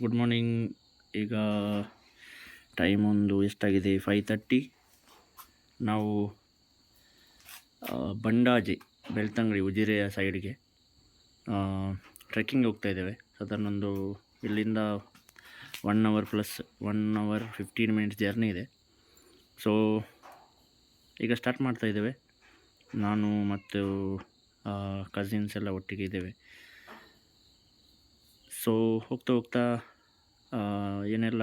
Good morning. ಈಗ time ಒಂದು ಎಷ್ಟಾಗಿದೆ? 5:30. ನಾವು ಬಂಡಾಜೆ ಬೆಳ್ತಂಗಡಿ ಉಜಿರೆಯ ಸೈಡ್ಗೆ ಟ್ರೆಕ್ಕಿಂಗ್ ಹೋಗ್ತಾ ಇದ್ದೇವೆ. ಸಾಧಾರಣ ಒಂದು ಇಲ್ಲಿಂದ 1 hour plus 1 hour 15 minutes journey ಇದೆ. ಸೊ ಈಗ ಸ್ಟಾರ್ಟ್ ಮಾಡ್ತಾ ಇದ್ದೇವೆ. ನಾನು ಮತ್ತು ಕಸಿನ್ಸ್ ಎಲ್ಲ ಒಟ್ಟಿಗೆ ಇದ್ದೇವೆ. ಸೊ ಹೋಗ್ತಾ ಹೋಗ್ತಾ ಏನೆಲ್ಲ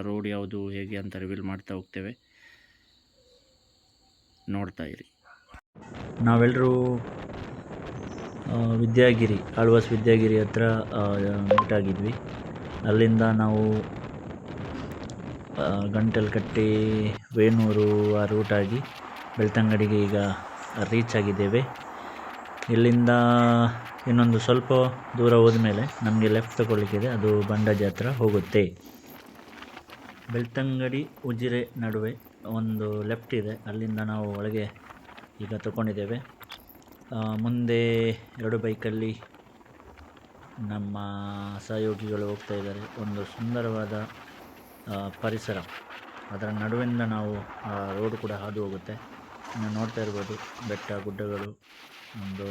ರೋಡ್ ಯಾವುದು ಹೇಗೆ ಅಂತ ರಿವೀಲ್ ಮಾಡ್ತಾ ಹೋಗ್ತೇವೆ, ನೋಡ್ತಾ ಇರಿ. ನಾವೆಲ್ಲರೂ ವಿದ್ಯಾಗಿರಿ, ಆಳ್ವಾಸ್ ವಿದ್ಯಾಗಿರಿ ಹತ್ರ ಮೀಟ್ ಆಗಿದ್ವಿ. ಅಲ್ಲಿಂದ ನಾವು ಗಂಟಲಕಟ್ಟೆ, ವೇಣೂರು ಆ ರೂಟಾಗಿ ಬೆಳ್ತಂಗಡಿಗೆ ಈಗ ರೀಚ್ ಆಗಿದ್ದೇವೆ. ಇಲ್ಲಿಂದ ಇನ್ನೊಂದು ಸ್ವಲ್ಪ ದೂರ ಹೋದ್ಮೇಲೆ ನಮಗೆ ಲೆಫ್ಟ್ ತಗೊಳ್ಳಿಕ್ಕಿದೆ, ಅದು ಬಂಡಾಜೆ ಹತ್ರ ಹೋಗುತ್ತೆ. ಬೆಳ್ತಂಗಡಿ ಉಜಿರೆ ನಡುವೆ ಒಂದು ಲೆಫ್ಟ್ ಇದೆ, ಅಲ್ಲಿಂದ ನಾವು ಒಳಗೆ ಈಗ ತಗೊಂಡಿದ್ದೇವೆ. ಮುಂದೆ 2 ಬೈಕಲ್ಲಿ ನಮ್ಮ ಸಹಯೋಗಿಗಳು ಹೋಗ್ತಾ ಇದ್ದಾರೆ. ಒಂದು ಸುಂದರವಾದ ಪರಿಸರ, ಅದರ ನಡುವಿಂದ ನಾವು ರೋಡ್ ಕೂಡ ಹಾದು ಹೋಗುತ್ತೆ. ನೀವು ನೋಡ್ತಾ ಇರ್ಬೋದು, ಬೆಟ್ಟ ಗುಡ್ಡಗಳು, ಒಂದು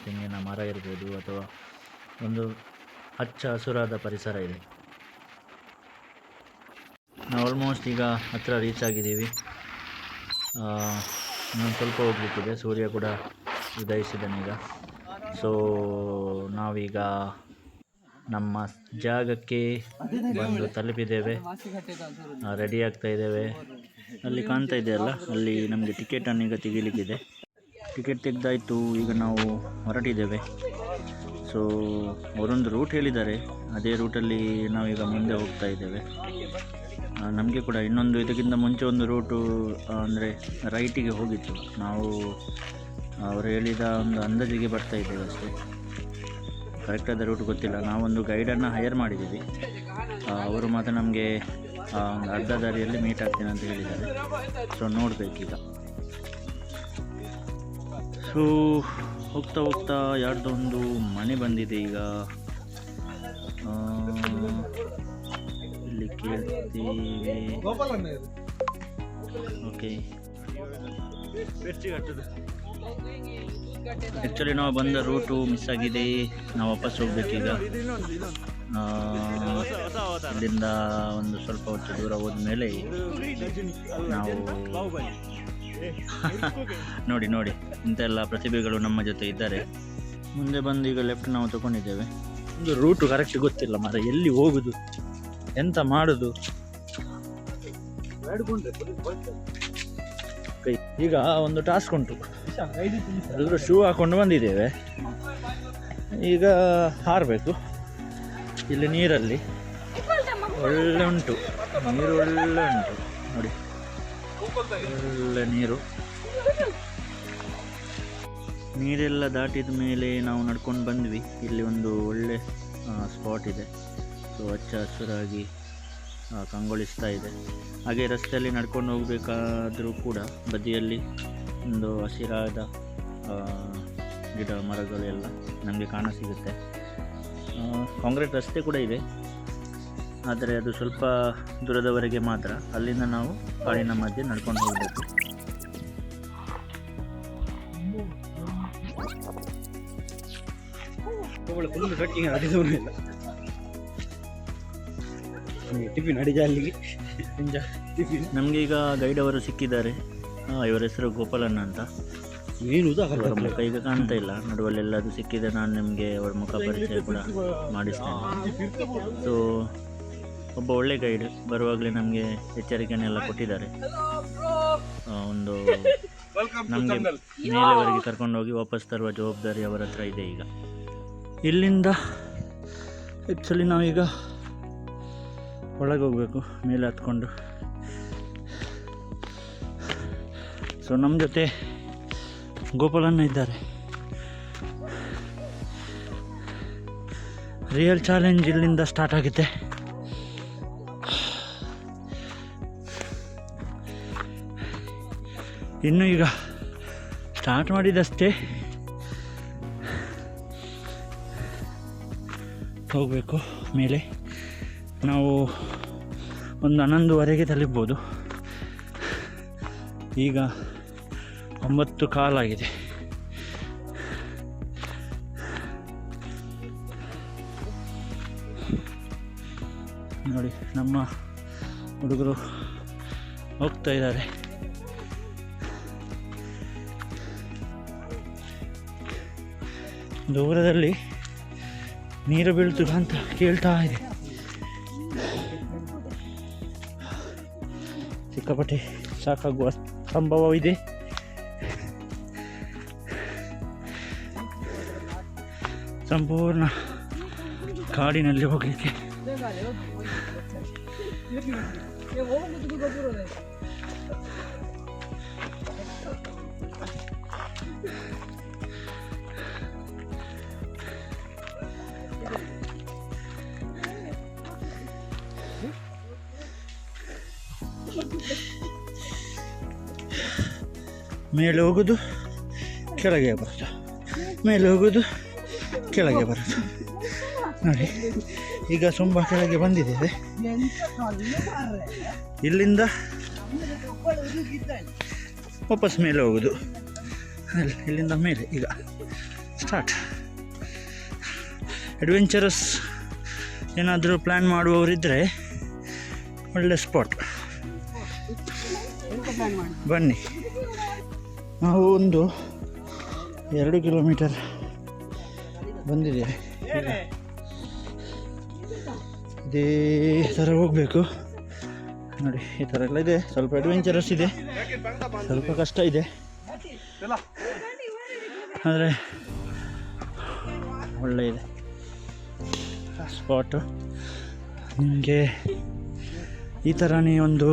ತೆಂಗಿನ ಮರ ಇರ್ಬೋದು, ಅಥವಾ ಒಂದು ಹಚ್ಚ ಹಸುರಾದ ಪರಿಸರ ಇದೆ. ನಾವು ಆಲ್ಮೋಸ್ಟ್ ಈಗ ಹತ್ತಿರ ರೀಚ್ ಆಗಿದ್ದೀವಿ. ಇನ್ನೊಂದು ಸ್ವಲ್ಪ ಹೋಗಲಿಕ್ಕಿದೆ, ಸೂರ್ಯ ಕೂಡ ಉದಯಿಸಿದ್ದಾನೀಗ. ಸೊ ನಾವೀಗ ನಮ್ಮ ಜಾಗಕ್ಕೆ ಬಂದು ತಲುಪಿದ್ದೇವೆ, ರೆಡಿ ಆಗ್ತಾ ಇದ್ದೇವೆ. ಅಲ್ಲಿ ಕಾಣ್ತಾ ಇದೆಯಲ್ಲ, ಅಲ್ಲಿ ನಮಗೆ ಟಿಕೆಟನ್ನು ಈಗ ತೆಗಿಲಿಕ್ಕಿದೆ. ಟಿಕೆಟ್ ತೆಗೆದಾಯಿತು, ಈಗ ನಾವು ಹೊರಟಿದ್ದೇವೆ. ಸೊ ಅವರೊಂದು ರೂಟ್ ಹೇಳಿದ್ದಾರೆ, ಅದೇ ರೂಟಲ್ಲಿ ನಾವೀಗ ಮುಂದೆ ಹೋಗ್ತಾ ಇದ್ದೇವೆ. ನಮಗೆ ಕೂಡ ಇನ್ನೊಂದು ಇದಕ್ಕಿಂತ ಮುಂಚೆ ಒಂದು ರೂಟು ಅಂದರೆ ರೈಟಿಗೆ ಹೋಗಿತ್ತು. ನಾವು ಅವರು ಹೇಳಿದ ಒಂದು ಅಂದಾಜಿಗೆ ಬರ್ತಾ ಇದ್ದೇವೆ ಅಷ್ಟೇ, ಕರೆಕ್ಟಾದ ರೂಟ್ ಗೊತ್ತಿಲ್ಲ. ನಾವೊಂದು ಗೈಡನ್ನು ಹೈಯರ್ ಮಾಡಿದ್ದೀವಿ, ಅವರು ಮಾತ್ರ ನಮಗೆ ಒಂದು ಅರ್ಧ ದಾರಿಯಲ್ಲಿ ಮೀಟ್ ಆಗ್ತೇನೆ ಅಂತ ಹೇಳಿದ್ದಾರೆ. ಸೊ ನೋಡಬೇಕೀಗ. ಸೊ ಹೋಗ್ತಾ ಹೋಗ್ತಾ ಯಾರ್ದೋ ಒಂದು ಮನೆ ಬಂದಿದೆ. ಈಗ ಇಲ್ಲಿ ಕೇಳ್ತೀವಿ. ಓಕೆ, ಆ್ಯಕ್ಚುಲಿ ನಾವು ಬಂದ ರೂಟು ಮಿಸ್ ಆಗಿದೆ, ನಾವು ವಾಪಸ್ ಹೋಗ್ಬೇಕೀಗ. ಇಲ್ಲಿಂದ ಒಂದು ಸ್ವಲ್ಪ ಹೊತ್ತು ದೂರ ಹೋದ್ಮೇಲೆ ನಾವು ನೋಡಿ ನೋಡಿ ಇಂತೆಲ್ಲ ಪ್ರತಿಭೆಗಳು ನಮ್ಮ ಜೊತೆ ಇದ್ದಾರೆ. ಮುಂದೆ ಬಂದು ಈಗ ಲೆಫ್ಟ್ ನಾವು ತಗೊಂಡಿದ್ದೇವೆ. ಒಂದು ರೂಟು ಕರೆಕ್ಟ್ ಗೊತ್ತಿಲ್ಲ ಮಾರ, ಎಲ್ಲಿ ಹೋಗುದು ಎಂತ ಮಾಡುದು. ಈಗ ಒಂದು ಟಾಸ್ಕ್ ಉಂಟು, ಎಲ್ಲರೂ ಶೂ ಹಾಕೊಂಡು ಬಂದಿದ್ದೇವೆ. ಈಗ ಹಾರಬೇಕು. ಇಲ್ಲಿ ನೀರಲ್ಲಿ ಒಳ್ಳೆ ಉಂಟು, ನೀರು ಒಳ್ಳೆ ಉಂಟು ನೋಡಿ, ಒಳ್ಳೆ ನೀರೆಲ್ಲ ದಾಟಿದ ಮೇಲೆ ನಾವು ನಡ್ಕೊಂಡು ಬಂದ್ವಿ. ಇಲ್ಲಿ ಒಂದು ಒಳ್ಳೆ ಸ್ಪಾಟ್ ಇದೆ. ಸೊ ಹಚ್ಚ ಹಸುರಾಗಿ ಕಂಗೊಳಿಸ್ತಾ ಇದೆ. ಹಾಗೆ ರಸ್ತೆಯಲ್ಲಿ ನಡ್ಕೊಂಡು ಹೋಗಬೇಕಾದ್ರೂ ಕೂಡ ಬದಿಯಲ್ಲಿ ಒಂದು ಹಸಿರಾದ ಗಿಡ ಮರಗಳು ಎಲ್ಲ ನಮಗೆ ಕಾಣಸಿಗುತ್ತೆ. ಕಾಂಕ್ರೀಟ್ ರಸ್ತೆ ಕೂಡ ಇದೆ, ಆದರೆ ಅದು ಸ್ವಲ್ಪ ದೂರದವರೆಗೆ ಮಾತ್ರ. ಅಲ್ಲಿಂದ ನಾವು ಕಾಡಿನ ಮಧ್ಯೆ ನಡ್ಕೊಂಡು ಹೋಗಬೇಕು. ನಮಗೆ ಈಗ ಗೈಡ್ ಅವರು ಸಿಕ್ಕಿದ್ದಾರೆ. ಇವರ ಹೆಸರು ಗೋಪಾಲಣ್ಣ ಅಂತ. ಅವರ ಮುಖ ಈಗ ಕಾಣ್ತಾ ಇಲ್ಲ, ನಡುವಲ್ಲೆಲ್ಲ ಅದು ಸಿಕ್ಕಿದೆ. ನಾನು ನಿಮಗೆ ಅವರ ಮುಖ ಪರಿಚಯ ಕೂಡ ಮಾಡಿಸ್ತೇನೆ. ಸೊ ಒಬ್ಬ ಒಳ್ಳೆ ಗೈಡ್, ಬರುವಾಗಲೇ ನಮಗೆ ಎಚ್ಚರಿಕೆಯನ್ನೆಲ್ಲ ಕೊಟ್ಟಿದ್ದಾರೆ. ಒಂದು ನಮಗೆ ಮೇಲೆವರೆಗೆ ಕರ್ಕೊಂಡೋಗಿ ವಾಪಸ್ ತರುವ ಜವಾಬ್ದಾರಿ ಅವರ ಹತ್ರ ಇದೆ. ಈಗ ಇಲ್ಲಿಂದ ಆ್ಯಕ್ಚುಲಿ ನಾವೀಗ ಒಳಗೆ ಹೋಗಬೇಕು, ಮೇಲೆ ಹತ್ಕೊಂಡು. ಸೊ ನಮ್ಮ ಜೊತೆ ಗೋಪಾಲಣ್ಣ ಇದ್ದಾರೆ. ರಿಯಲ್ ಚಾಲೆಂಜ್ ಇಲ್ಲಿಂದ ಸ್ಟಾರ್ಟ್ ಆಗುತ್ತೆ. ಇನ್ನು ಈಗ ಸ್ಟಾರ್ಟ್ ಮಾಡಿದಷ್ಟೇ, ಹೋಗಬೇಕು ಮೇಲೆ. ನಾವು ಒಂದು 11:30ಗೆ ತಲುಪ್ಬೋದು. ಈಗ 9:15 ಆಗಿದೆ. ನೋಡಿ ನಮ್ಮ ಹುಡುಗರು ಹೋಗ್ತಾ ಇದ್ದಾರೆ. ದೂರದಲ್ಲಿ ನೀರು ಬೀಳ್ತು ಅಂತ ಕೇಳ್ತಾ ಇದೆ. ಸಿಕ್ಕಾಪಟ್ಟೆ ಸಾಕಾಗುವ ಸಂಭವವಿದೆ. ಸಂಪೂರ್ಣ ಕಾಡಿನಲ್ಲಿ ಹೋಗಲಿಕ್ಕೆ ಮೇಲೆ ಹೋಗೋದು ಕೆಳಗೆ ಬರೋದು, ಮೇಲೆ ಹೋಗೋದು ಕೆಳಗೆ ಬರೋದು. ನೋಡಿ ಈಗ ತುಂಬ ಕೆಳಗೆ ಬಂದಿದ್ದೇವೆ. ಇಲ್ಲಿಂದ ವಾಪಸ್ ಮೇಲೆ ಹೋಗೋದು, ಇಲ್ಲಿಂದ ಮೇಲೆ ಈಗ ಸ್ಟಾರ್ಟ್. ಅಡ್ವೆಂಚರಸ್ ಏನಾದರೂ ಪ್ಲ್ಯಾನ್ ಮಾಡುವವರಿದ್ದರೆ ಒಳ್ಳೆ ಸ್ಪಾಟ್, ಬನ್ನಿ. ನಾವು ಒಂದು 2 ಕಿಲೋಮೀಟರ್ ಬಂದಿದ್ದೇವೆ. ಇದೇ ಥರ ಹೋಗಬೇಕು. ನೋಡಿ ಈ ಥರ ಎಲ್ಲ ಇದೆ. ಸ್ವಲ್ಪ ಅಡ್ವೆಂಚರಸ್ ಇದೆ, ಸ್ವಲ್ಪ ಕಷ್ಟ ಇದೆ, ಆದರೆ ಒಳ್ಳೆ ಇದೆ ಸ್ಪಾಟು. ನಿಮಗೆ ಈ ಥರನೇ ಒಂದು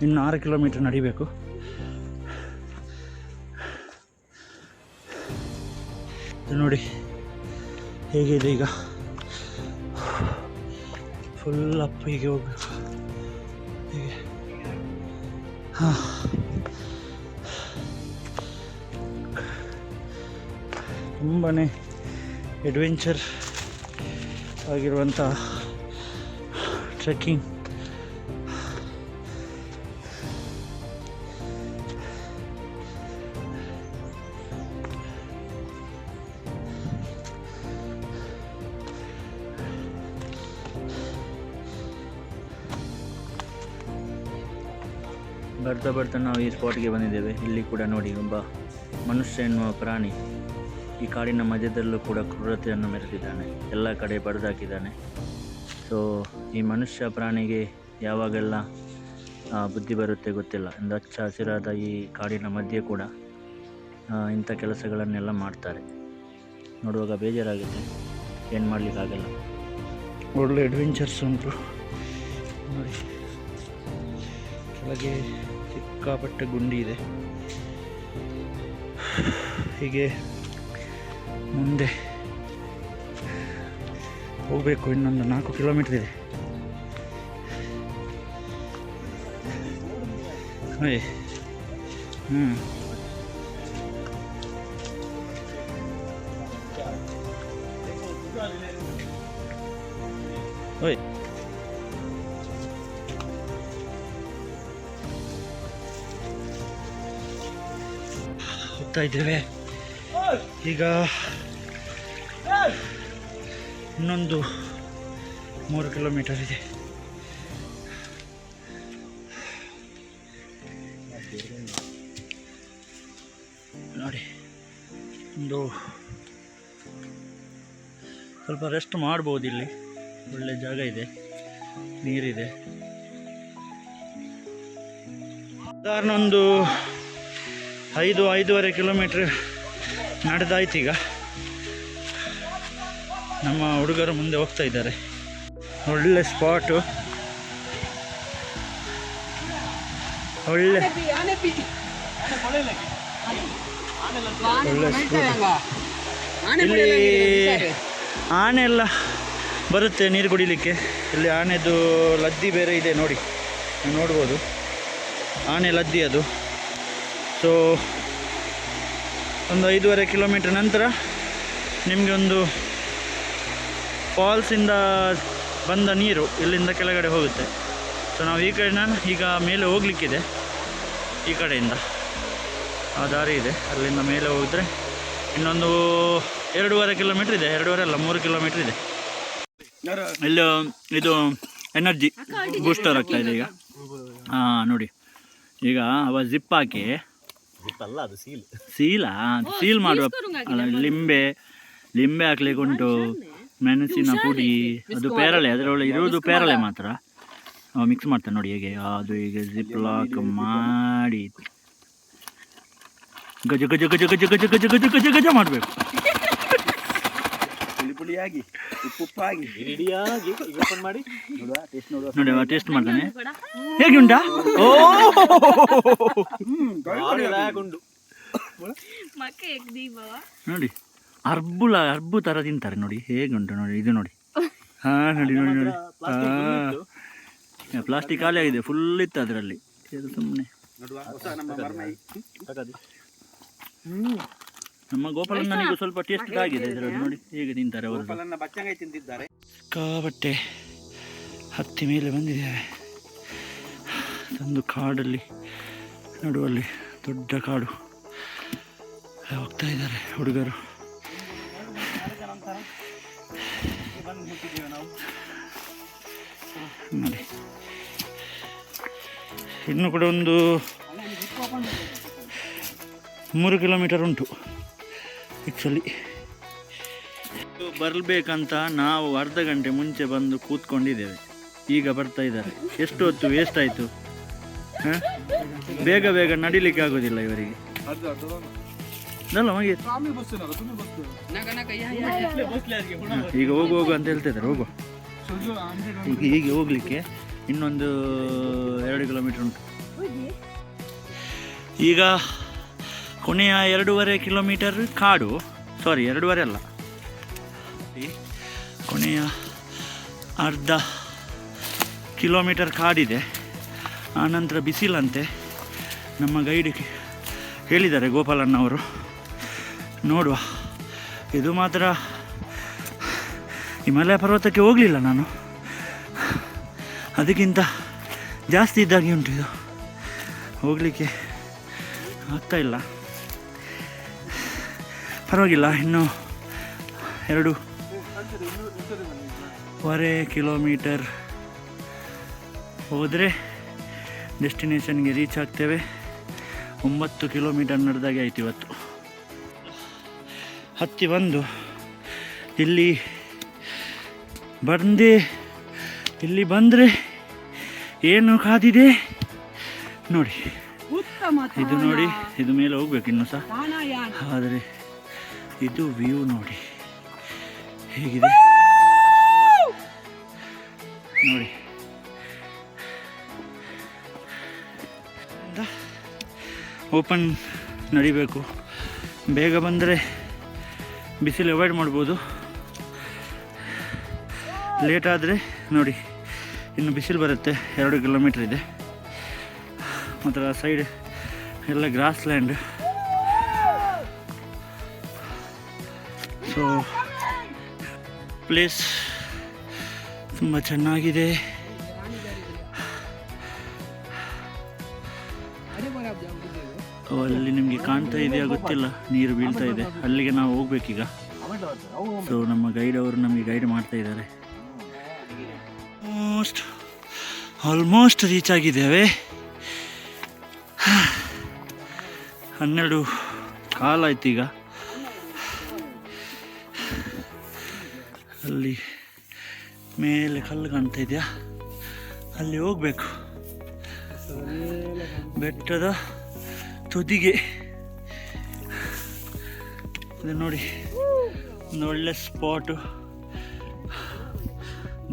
ಇನ್ನು 6 ಕಿಲೋಮೀಟರ್ ನಡಿಬೇಕು. ನೋಡಿ ಹೇಗಿದೆ ಈಗ, ಫುಲ್ ಅಪ್ ಹೀಗೆ ಹೋಗ್ಬೇಕು ಹೀಗೆ. ಹಾಂ, ತುಂಬಾ ಅಡ್ವೆಂಚರ್ ಆಗಿರುವಂಥ ಟ್ರೆಕ್ಕಿಂಗ್. ಬರ್ತಾ ಬರ್ತಾ ನಾವು ಈ ಸ್ಪಾಟ್ಗೆ ಬಂದಿದ್ದೇವೆ. ಇಲ್ಲಿ ಕೂಡ ನೋಡಿ ಒಬ್ಬ ಮನುಷ್ಯ ಎನ್ನುವ ಪ್ರಾಣಿ ಈ ಕಾಡಿನ ಮಧ್ಯದಲ್ಲೂ ಕೂಡ ಕ್ರೂರತೆಯನ್ನು ಮೆರೆದಿದ್ದಾನೆ. ಎಲ್ಲ ಕಡೆ ಬಡಿದಾಕಿದ್ದಾನೆ. ಸೊ ಈ ಮನುಷ್ಯ ಪ್ರಾಣಿಗೆ ಯಾವಾಗೆಲ್ಲ ಬುದ್ಧಿ ಬರುತ್ತೆ ಗೊತ್ತಿಲ್ಲ. ಒಂದು ಹಚ್ಚ ಹಸಿರಾದ ಈ ಕಾಡಿನ ಮಧ್ಯೆ ಕೂಡ ಇಂಥ ಕೆಲಸಗಳನ್ನೆಲ್ಲ ಮಾಡ್ತಾರೆ. ನೋಡುವಾಗ ಬೇಜಾರಾಗುತ್ತೆ, ಏನು ಮಾಡಲಿಕ್ಕಾಗಲ್ಲ. ಒಳ್ಳೆ ಅಡ್ವೆಂಚರ್ಸ್ ಉಂಟು ನೋಡಿ. ಕೆಳಗೆ ಸಿಕ್ಕಾಪಟ್ಟೆ ಗುಂಡಿ ಇದೆ. ಹೀಗೆ ಮುಂದೆ ಹೋಗಬೇಕು. ಇನ್ನೊಂದು 4 ಕಿಲೋಮೀಟರ್ ಇದೆ. ಓಯ್ ಓಯ್ ಹೋಗ್ತಾ ಇದ್ದೇವೆ ಈಗ. ಇನ್ನೊಂದು 3 ಕಿಲೋಮೀಟರ್ ಇದೆ. ನೋಡಿ ಒಂದು ಸ್ವಲ್ಪ ರೆಸ್ಟ್ ಮಾಡ್ಬೋದು. ಇಲ್ಲಿ ಒಳ್ಳೆ ಜಾಗ ಇದೆ, ನೀರಿದೆ. ಸಾಧಾರಣ ಒಂದು 5-5.5 ಕಿಲೋಮೀಟ್ರ್ ನಡೆದಾಯ್ತು. ಈಗ ನಮ್ಮ ಹುಡುಗರು ಮುಂದೆ ಹೋಗ್ತಾ ಇದ್ದಾರೆ. ಒಳ್ಳೆ ಸ್ಪಾಟು, ಒಳ್ಳೆ ಇಲ್ಲಿ ಆನೆ ಎಲ್ಲ ಬರುತ್ತೆ ನೀರು ಕುಡಿಲಿಕ್ಕೆ. ಇಲ್ಲಿ ಆನೆದು ಲದ್ದಿ ಬೇರೆ ಇದೆ ನೋಡಿ, ನೋಡ್ಬೋದು. ಆನೆ ಲದ್ದಿ ಅದು. ಸೊ ಒಂದು 5.5 ಕಿಲೋಮೀಟ್ರ್ ನಂತರ ನಿಮಗೆ ಒಂದು ಫಾಲ್ಸಿಂದ ಬಂದ ನೀರು ಇಲ್ಲಿಂದ ಕೆಳಗಡೆ ಹೋಗುತ್ತೆ. ಸೊ ನಾವು ಈ ಕಡೆ ಈಗ ಮೇಲೆ ಹೋಗಲಿಕ್ಕಿದೆ, ಈ ಕಡೆಯಿಂದ ಆ ದಾರಿ ಇದೆ, ಅಲ್ಲಿಂದ ಮೇಲೆ ಹೋಗಿದ್ರೆ ಇನ್ನೊಂದು 2.5 ಕಿಲೋಮೀಟ್ರ್ ಇದೆ, 2.5 ಅಲ್ಲ 3 ಕಿಲೋಮೀಟ್ರ್ ಇದೆ. ಇಲ್ಲಿ ಇದು ಎನರ್ಜಿ ಬೂಸ್ಟರ್ ಆಗ್ತಾ ಇದೆ ಈಗ. ಹಾಂ ನೋಡಿ, ಈಗ ಅವ ಜಿಪ್ ಹಾಕಿ ಸೀಲ್ ಮಾಡುವ ಲಿಂಬೆ ಹಾಕ್ಲಿಕ್ಕೆ ಉಂಟು, ಮೆಣಸಿನ ಪುಡಿ, ಅದು ಪೇರಳೆ, ಅದರೊಳಗೆ ಇರುವುದು ಪೇರಳೆ ಮಾತ್ರ. ಮಿಕ್ಸ್ ಮಾಡ್ತಾನೆ ನೋಡಿ ಹೇಗೆ, ಅದು ಈಗ ಜಿಪ್ ಲಾಕ್ ಮಾಡಿ ಗಜ ಗಜ ಗಜ ಗಜ ಗಜ ಗಜ ಗಜ ಗಜ ಗಜ ಮಾಡಬೇಕು. ನೋಡಿ ಅವ ಟೇಸ್ಟ್ ಮಾಡ್ತಾನೆ, ಹೇಗೆ ಉಂಟಾ? ಓ ನೋಡಿ, ಅರ್ಬು ಥರ ತಿಂತಾರೆ ನೋಡಿ, ಹೇಗೆ ಉಂಟು ನೋಡಿ, ಇದು ನೋಡಿ. ಹಾಂ ನೋಡಿ ನೋಡಿ ನೋಡಿ, ಹಾಂ ಪ್ಲಾಸ್ಟಿಕ್ ಖಾಲಿ ಆಗಿದೆ, ಫುಲ್ ಇತ್ತು ಅದರಲ್ಲಿ. ಸುಮ್ಮನೆ ನಮ್ಮ ಗೋಪಾಲಣ್ಣನಿಗೂ ಸ್ವಲ್ಪ ಟೇಸ್ಟ್ ಆಗಿದೆ ಇದರಲ್ಲಿ, ನೋಡಿ ಹೇಗೆ ತಿಂತಾರೆ ಅವರು. ಸಿಕ್ಕಾಪಟ್ಟೆ ಹತ್ತಿ ಮೇಲೆ ಬಂದಿದ್ದೇವೆ. ಒಂದು ಕಾಡಲ್ಲಿ ನಡುವಲ್ಲಿ ದೊಡ್ಡ ಕಾಡು ಹೋಗ್ತಾ ಇದ್ದಾರೆ ಹುಡುಗರು. ನೋಡಿ ಇನ್ನು ಕೂಡ ಒಂದು 3 ಕಿಲೋಮೀಟರ್ ಉಂಟು ಆ್ಯಕ್ಚುಲಿ. ಬರಬೇಕಂತ ನಾವು ಅರ್ಧ ಗಂಟೆ ಮುಂಚೆ ಬಂದು ಕೂತ್ಕೊಂಡಿದ್ದೇವೆ, ಈಗ ಬರ್ತಾ ಇದ್ದಾರೆ. ಎಷ್ಟು ಹೊತ್ತು ವೇಸ್ಟ್ ಆಯಿತು. ಹಾಂ, ಬೇಗ ಬೇಗ ನಡಿಲಿಕ್ಕೆ ಆಗೋದಿಲ್ಲ ಇವರಿಗೆ. ಅಲ್ಲ ಮಗಿ ಈಗ ಹೋಗು ಅಂತ ಹೇಳ್ತಿದ್ದಾರೆ. ಹೋಗು, ಹೀಗೆ ಹೋಗ್ಲಿಕ್ಕೆ ಇನ್ನೊಂದು 2 ಕಿಲೋಮೀಟರ್ ಉಂಟು. ಈಗ ಕೊನೆಯ 2.5 ಕಿಲೋಮೀಟರ್ ಕಾಡು, ಸಾರಿ 2.5 ಅಲ್ಲ, ಕೊನೆಯ ಅರ್ಧ ಕಿಲೋಮೀಟರ್ ಕಾಡಿದೆ. ಆನಂತರ ಬಿಸಿಲಂತೆ ನಮ್ಮ ಗೈಡ್ ಹೇಳಿದ್ದಾರೆ ಗೋಪಾಲಣ್ಣವರು. ನೋಡುವ, ಇದು ಮಾತ್ರ ಹಿಮಾಲಯ ಪರ್ವತಕ್ಕೆ ಹೋಗಲಿಲ್ಲ ನಾನು, ಅದಕ್ಕಿಂತ ಜಾಸ್ತಿ ಇದ್ದಾಗಿ ಉಂಟು ಇದು, ಹೋಗಲಿಕ್ಕೆ ಆಗ್ತಾಯಿಲ್ಲ. ಪರವಾಗಿಲ್ಲ, ಇನ್ನು 2.5 ಕಿಲೋಮೀಟರ್ ಹೋದರೆ ಡೆಸ್ಟಿನೇಷನ್ಗೆ ರೀಚ್ ಆಗ್ತೇವೆ. 9 ಕಿಲೋಮೀಟರ್ ನಡೆದಾಗೆ ಆಯ್ತು ಇವತ್ತು. ಹತ್ತಿ ಬಂದು ಇಲ್ಲಿ ಬಂದರೆ ಏನು ಕಾದಿದೆ ನೋಡಿ. ಇದು ನೋಡಿ, ಇದು ಮೇಲೆ ಹೋಗ್ಬೇಕು ಇನ್ನೂ ಸಹ, ಆದರೆ ಇದು ವ್ಯೂ ನೋಡಿ ಹೇಗಿದೆ ನೋಡಿ. ಓಪನ್ ನಡಿಬೇಕು, ಬೇಗ ಬಂದರೆ ಬಿಸಿಲು ಅವಾಯ್ಡ್ ಮಾಡ್ಬೋದು. ಲೇಟ್ ಆದರೆ ನೋಡಿ ಇನ್ನು ಬಿಸಿಲು ಬರುತ್ತೆ. 2 ಕಿಲೋಮೀಟ್ರ್ ಇದೆ, ಮಾತ್ರ ಸೈಡ್ ಎಲ್ಲ ಗ್ರಾಸ್ ಲ್ಯಾಂಡ್. ಸೊ ಪ್ಲೇಸ್ ತುಂಬ ಚೆನ್ನಾಗಿದೆ. ಅಲ್ಲಿ ನಿಮಗೆ ಕಾಣ್ತಾ ಇದೆಯಾ ಗೊತ್ತಿಲ್ಲ, ನೀರು ಬೀಳ್ತಾ ಇದೆ, ಅಲ್ಲಿಗೆ ನಾವು ಹೋಗ್ಬೇಕೀಗ. ಸೊ ನಮ್ಮ ಗೈಡ್ ಅವರು ನಮಗೆ ಗೈಡ್ ಮಾಡ್ತಾ ಇದ್ದಾರೆ. ಆಲ್ಮೋಸ್ಟ್ ರೀಚ್ ಆಗಿದ್ದೇವೆ. 12 ಕಾಲಾಯ್ತು ಈಗ. ಅಲ್ಲಿ ಮೇಲೆ ಕಲ್ಲು ಕಾಣ್ತಾ ಇದೆಯಾ, ಅಲ್ಲಿ ಹೋಗ್ಬೇಕು ಬೆಟ್ಟದ ತುದಿಗೆ. ಇದು ನೋಡಿ, ಒಂದು ಒಳ್ಳೆ ಸ್ಪಾಟು,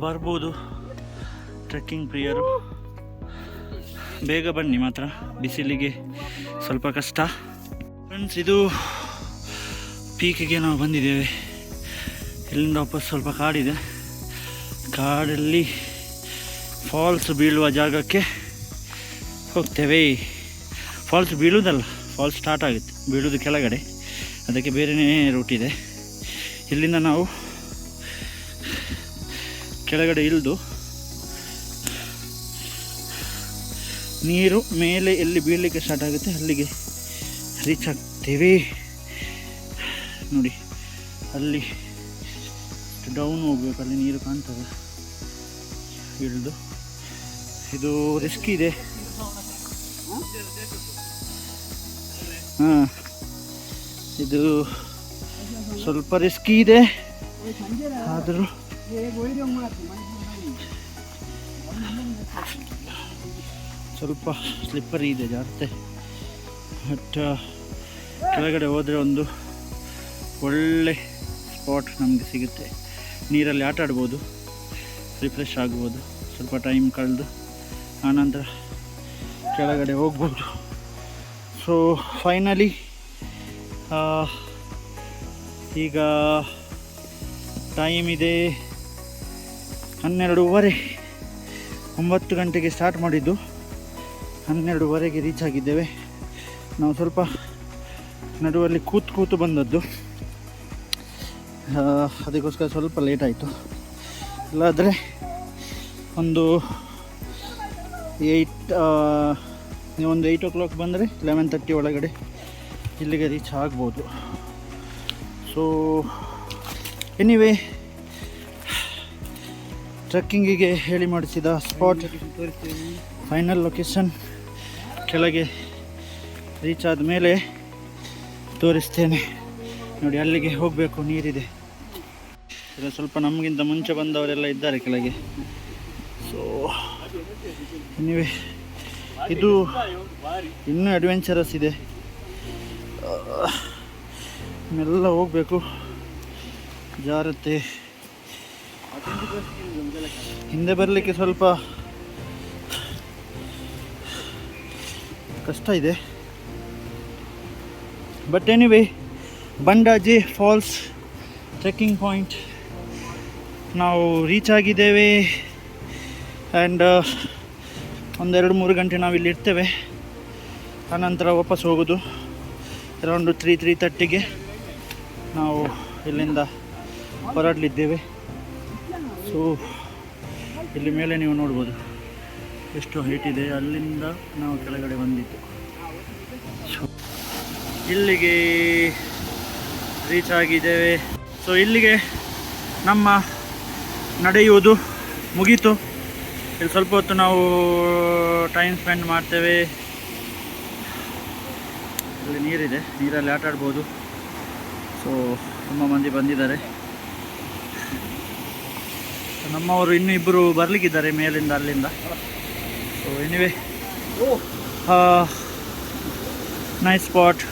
ಬರ್ಬೋದು ಟ್ರೆಕ್ಕಿಂಗ್ ಪ್ರಿಯರು. ಬೇಗ ಬನ್ನಿ, ಮಾತ್ರ ಬಿಸಿಲಿಗೆ ಸ್ವಲ್ಪ ಕಷ್ಟ. ಫ್ರೆಂಡ್ಸ್, ಇದು ಪೀಕಿಗೆ ನಾವು ಬಂದಿದ್ದೇವೆ. ಇಲ್ಲಿಂದ ವಾಪಸ್ ಸ್ವಲ್ಪ ಕಾಡಿದೆ, ಕಾಡಲ್ಲಿ ಫಾಲ್ಸ್ ಬೀಳುವ ಜಾಗಕ್ಕೆ ಹೋಗ್ತೇವೆ. ಫಾಲ್ಸ್ ಬೀಳುವುದಲ್ಲ, ಫಾಲ್ಸ್ ಸ್ಟಾರ್ಟ್ ಆಗುತ್ತೆ, ಬೀಳುವುದು ಕೆಳಗಡೆ, ಅದಕ್ಕೆ ಬೇರೆಯೇ ರೂಟ್ ಇದೆ. ಇಲ್ಲಿಂದ ನಾವು ಕೆಳಗಡೆ ಇಳಿದು ನೀರು ಮೇಲೆ ಎಲ್ಲಿ ಬೀಳಲಿಕ್ಕೆ ಸ್ಟಾರ್ಟ್ ಆಗುತ್ತೆ ಅಲ್ಲಿಗೆ ರೀಚ್ ಆಗ್ತೇವೆ. ನೋಡಿ ಅಲ್ಲಿ ಡೌನ್ ಹೋಗ್ಬೇಕು, ಅಲ್ಲಿ ನೀರು ಕಾಣ್ತದೆ. ಇಳಿದು ಇದು ರಿಸ್ಕ್ ಇದೆ. ಹಾಂ, ಇದು ಸ್ವಲ್ಪ ರಿಸ್ಕಿ ಇದೆ, ಆದರೂ ಸ್ವಲ್ಪ ಸ್ಲಿಪ್ಪರಿ ಇದೆ ಜಾಸ್ತಿ. ಬಟ್ ಕೆಳಗಡೆ ಹೋದರೆ ಒಂದು ಒಳ್ಳೆ ಸ್ಪಾಟ್ ನಮಗೆ ಸಿಗುತ್ತೆ. ನೀರಲ್ಲಿ ಆಟ ಆಡ್ಬೋದು, ರಿಫ್ರೆಶ್ ಆಗ್ಬೋದು, ಸ್ವಲ್ಪ ಟೈಮ್ ಕಳೆದು ಆನಂತರ ಕೆಳಗಡೆ ಹೋಗ್ಬೋದು. ಸೊ ಫೈನಲಿ ಈಗ ಟೈಮ್ ಇದೆ 12:30. 9 ಗಂಟೆಗೆ ಸ್ಟಾರ್ಟ್ ಮಾಡಿದ್ದು, 12:30ಗೆ ರೀಚ್ ಆಗಿದ್ದೇವೆ. ನಾವು ಸ್ವಲ್ಪ ನಡುವಲ್ಲಿ ಕೂತು ಬಂದದ್ದು, ಅದಕ್ಕೋಸ್ಕರ ಸ್ವಲ್ಪ ಲೇಟ್ ಆಯಿತು. ಇಲ್ಲಾದರೆ ಒಂದು 8 o'clock ಬಂದರೆ 11:30 ಒಳಗಡೆ ಇಲ್ಲಿಗೆ ರೀಚ್ ಆಗ್ಬೋದು. ಸೊ ಎನಿವೇ, ಟ್ರೆಕ್ಕಿಂಗಿಗೆ ಹೇಳಿ ಮಾಡಿಸಿದ ಸ್ಪಾಟ್ ಫೈನಲ್ ಲೊಕೇಶನ್ ಕೆಳಗೆ ರೀಚ್ ಆದ ಮೇಲೆ ತೋರಿಸ್ತೇನೆ. ನೋಡಿ, ಅಲ್ಲಿಗೆ ಹೋಗಬೇಕು, ನೀರಿದೆ. ಈಗ ಸ್ವಲ್ಪ ನಮಗಿಂತ ಮುಂಚೆ ಬಂದವರೆಲ್ಲ ಇದ್ದಾರೆ ಕೆಳಗೆ. ಸೊ ಎನಿವೇ, ಇದು ಇನ್ನೂ ಅಡ್ವೆಂಚರಸ್ ಇದೆ. ಇನ್ನೆಲ್ಲ ಹೋಗಬೇಕು, ಜಾರತ್ತೆ. ಹಿಂದೆ ಬರಲಿಕ್ಕೆ ಸ್ವಲ್ಪ ಕಷ್ಟ ಇದೆ. But anyway, Bandaje falls trekking point ನಾವು ರೀಚ್ ಆಗಿದ್ದೇವೆ. ಆ್ಯಂಡ್ 1-2-3 ಗಂಟೆ ನಾವಿಲ್ಲಿ ಇರ್ತೇವೆ. ಆನಂತರ ವಾಪಸ್ ಹೋಗೋದು. ಅರೌಂಡ್ 3-3:30ಗೆ ನಾವು ಇಲ್ಲಿಂದ ಹೊರಡಲಿದ್ದೇವೆ. ಸೊ ಇಲ್ಲಿ ಮೇಲೆ ನೀವು ನೋಡ್ಬೋದು ಎಷ್ಟು ಹೈಟ್ ಇದೆ. ಅಲ್ಲಿಂದ ನಾವು ಕೆಳಗಡೆ ಬಂದಿದ್ದು. ಸೊ ಇಲ್ಲಿಗೆ ರೀಚ್ ಆಗಿದ್ದೇವೆ. ಸೊ ಇಲ್ಲಿಗೆ ನಮ್ಮ ನಡೆಯುವುದು ಮುಗೀತು. ಇಲ್ಲಿ ಸ್ವಲ್ಪ ಹೊತ್ತು ನಾವು ಟೈಮ್ ಸ್ಪೆಂಡ್ ಮಾಡ್ತೇವೆ. ಇಲ್ಲಿ ನೀರಿದೆ, ನೀರಲ್ಲಿ ಆಟ ಆಡ್ಬೋದು. ಸೊ ತುಂಬ ಮಂದಿ ಬಂದಿದ್ದಾರೆ. ನಮ್ಮವರು ಇನ್ನೂ ಇಬ್ಬರು ಬರಲಿಕ್ಕಿದ್ದಾರೆ ಮೇಲಿಂದ ಅಲ್ಲಿಂದ. So anyway, nice spot,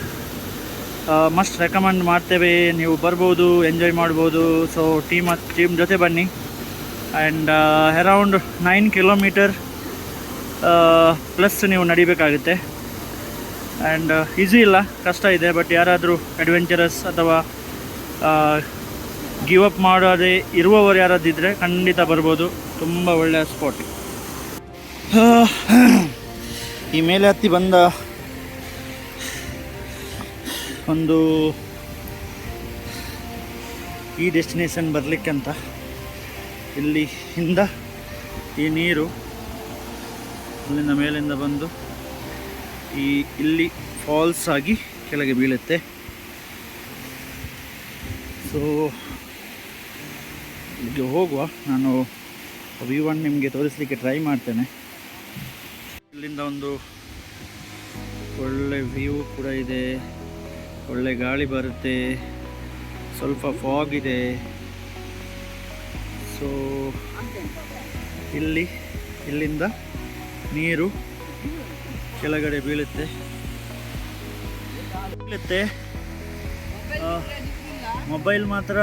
must recommend ಮಾಡ್ತೇವೆ. ನೀವು ಬರ್ಬೋದು, ಎಂಜಾಯ್ ಮಾಡ್ಬೋದು. ಸೊ ಟೀಮ್ ಜೊತೆ ಬನ್ನಿ. ಆ್ಯಂಡ್ ಅರೌಂಡ್ 9 kilometer ಪ್ಲಸ್ ನೀವು ನಡಿಬೇಕಾಗುತ್ತೆ. ಆ್ಯಂಡ್ ಈಸಿ ಇಲ್ಲ, ಕಷ್ಟ ಇದೆ. ಬಟ್ ಯಾರಾದರೂ ಅಡ್ವೆಂಚರಸ್ ಅಥವಾ ಗಿವ್ ಅಪ್ ಮಾಡೋದೇ ಇರುವವರು ಯಾರಾದಿದ್ದರೆ ಖಂಡಿತ ಬರ್ಬೋದು. ತುಂಬ ಒಳ್ಳೆಯ ಸ್ಪಾಟ್. ಈ ಮೇಲೆ ಹತ್ತಿ ಬಂದ ಒಂದು ಈ ಡೆಸ್ಟಿನೇಷನ್ ಬರಲಿಕ್ಕೆ ಅಂತ ಇಲ್ಲಿಂದ ಈ ನೀರು ಅಲ್ಲಿಂದ ಮೇಲಿಂದ ಬಂದು ಇಲ್ಲಿ ಫಾಲ್ಸ್ ಆಗಿ ಕೆಳಗೆ ಬೀಳುತ್ತೆ. ಸೊ ಇಲ್ಲಿಗೆ ಹೋಗುವ. ನಾನು ವ್ಯೂವನ್ನು ನಿಮಗೆ ತೋರಿಸಲಿಕ್ಕೆ ಟ್ರೈ ಮಾಡ್ತೇನೆ. ಇಲ್ಲಿಂದ ಒಂದು ಒಳ್ಳೆ ವ್ಯೂ ಕೂಡ ಇದೆ, ಒಳ್ಳೆ ಗಾಳಿ ಬರುತ್ತೆ, ಸ್ವಲ್ಪ ಫಾಗ್ ಇದೆ. ಸೊ ಇಲ್ಲಿಂದ ನೀರು ಕೆಳಗಡೆ ಬೀಳುತ್ತೆ. ಮೊಬೈಲ್ ಮಾತ್ರ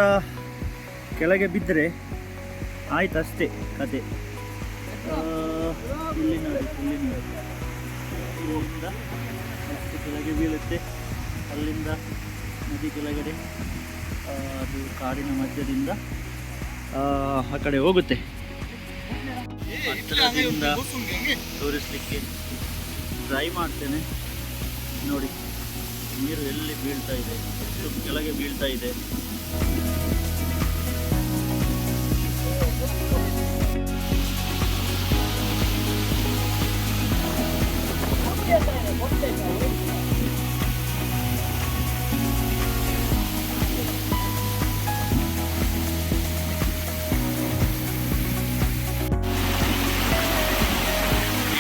ಕೆಳಗೆ ಬಿದ್ದರೆ ಆಯ್ತು, ಅಷ್ಟೇ ಕತೆ. ಇಲ್ಲಿಂದ ಅಷ್ಟು ಕೆಳಗೆ ಬೀಳುತ್ತೆ. ಅಲ್ಲಿಂದ ನದಿ ಕೆಳಗಡೆ ಅದು ಕಾಡಿನ ಮಧ್ಯದಿಂದ ಆ ಕಡೆ ಹೋಗುತ್ತೆ. ಹತ್ತಿರದಿಂದ ತೋರಿಸಲಿಕ್ಕೆ ಟ್ರೈ ಮಾಡ್ತೇನೆ. ನೋಡಿ, ನೀರು ಎಲ್ಲಿ ಬೀಳ್ತಾ ಇದೆ, ಎಷ್ಟು ಕೆಳಗೆ ಬೀಳ್ತಾ ಇದೆ.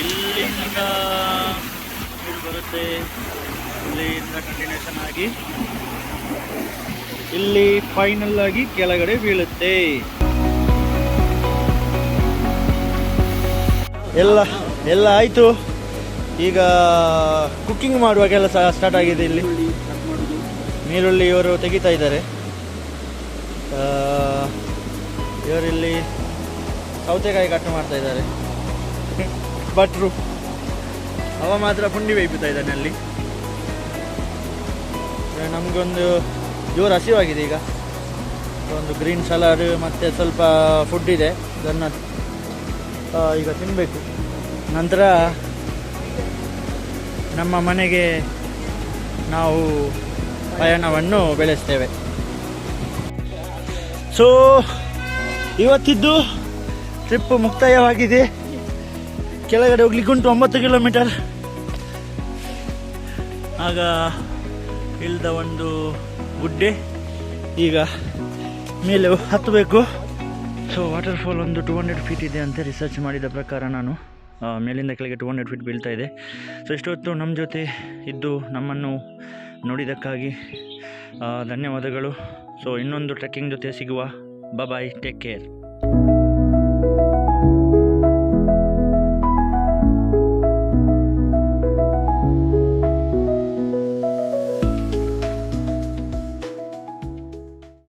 ಇಲ್ಲಿಂದ ನೀರು ಬರುತ್ತೆ, ಇಲ್ಲಿಂದ ಕಂಟಿನ್ಯೂಷನ್ ಆಗಿ ಇಲ್ಲಿ ಫೈನಲ್ ಆಗಿ ಕೆಳಗಡೆ ಬೀಳುತ್ತೆ. ಎಲ್ಲ ಆಯಿತು. ಈಗ ಕುಕ್ಕಿಂಗ್ ಮಾಡುವ ಕೆಲಸ ಸ್ಟಾರ್ಟ್ ಆಗಿದೆ. ಇಲ್ಲಿ ನೀರುಳ್ಳಿ ಇವರು ತೆಗಿತಾ ಇದ್ದಾರೆ. ಇವರಿಲ್ಲಿ ಸೌತೆಕಾಯಿ ಕಟ್ ಮಾಡ್ತಾ ಇದ್ದಾರೆ. ಭಟ್ರು ಅವ ಮಾತ್ರ ಪುಂಡಿ ಬೇಯ್ತಾ ಇದ್ದಾನೆ ಅಲ್ಲಿ. ನಮಗೊಂದು ಜೋರು ಹಸಿವಾಗಿದೆ. ಈಗ ಒಂದು ಗ್ರೀನ್ ಸಲಾಡ್ ಮತ್ತು ಸ್ವಲ್ಪ ಫುಡ್ ಇದೆ, ಅದನ್ನು ಈಗ ತಿನ್ನಬೇಕು. ನಂತರ ನಮ್ಮ ಮನೆಗೆ ನಾವು ಪಯಣವನ್ನು ಬೆಳೆಸ್ತೇವೆ. ಸೊ ಇವತ್ತಿದ್ದು ಟ್ರಿಪ್ ಮುಕ್ತಾಯವಾಗಿದೆ. ಕೆಳಗಡೆ ಹೋಗ್ಲಿಕ್ಕುಂಟು 9 ಕಿಲೋಮೀಟರ್. ಆಗ ಇಲ್ದ ಒಂದು ಗುಡ್ಡೆ, ಈಗ ಮೇಲೆ ಹತ್ತಬೇಕು. ಸೊ ವಾಟರ್ಫಾಲ್ ಒಂದು 200 ಫೀಟ್ ಇದೆ ಅಂತ ರಿಸರ್ಚ್ ಮಾಡಿದ ಪ್ರಕಾರ ನಾನು ಮೇಲಿಂದ ಕೆಳಗೆ 200 ಫೀಟ್ ಬೀಳ್ತಾ ಇದೆ. ಸೊ ಇಷ್ಟೊತ್ತು ನಮ್ಮ ಜೊತೆ ಇದ್ದು ನಮ್ಮನ್ನು ನೋಡಿದ್ದಕ್ಕಾಗಿ ಧನ್ಯವಾದಗಳು. ಸೊ ಇನ್ನೊಂದು ಟ್ರೆಕ್ಕಿಂಗ್ ಜೊತೆ ಸಿಗುವ. ಬಾಯ್, ಟೇಕ್ ಕೇರ್.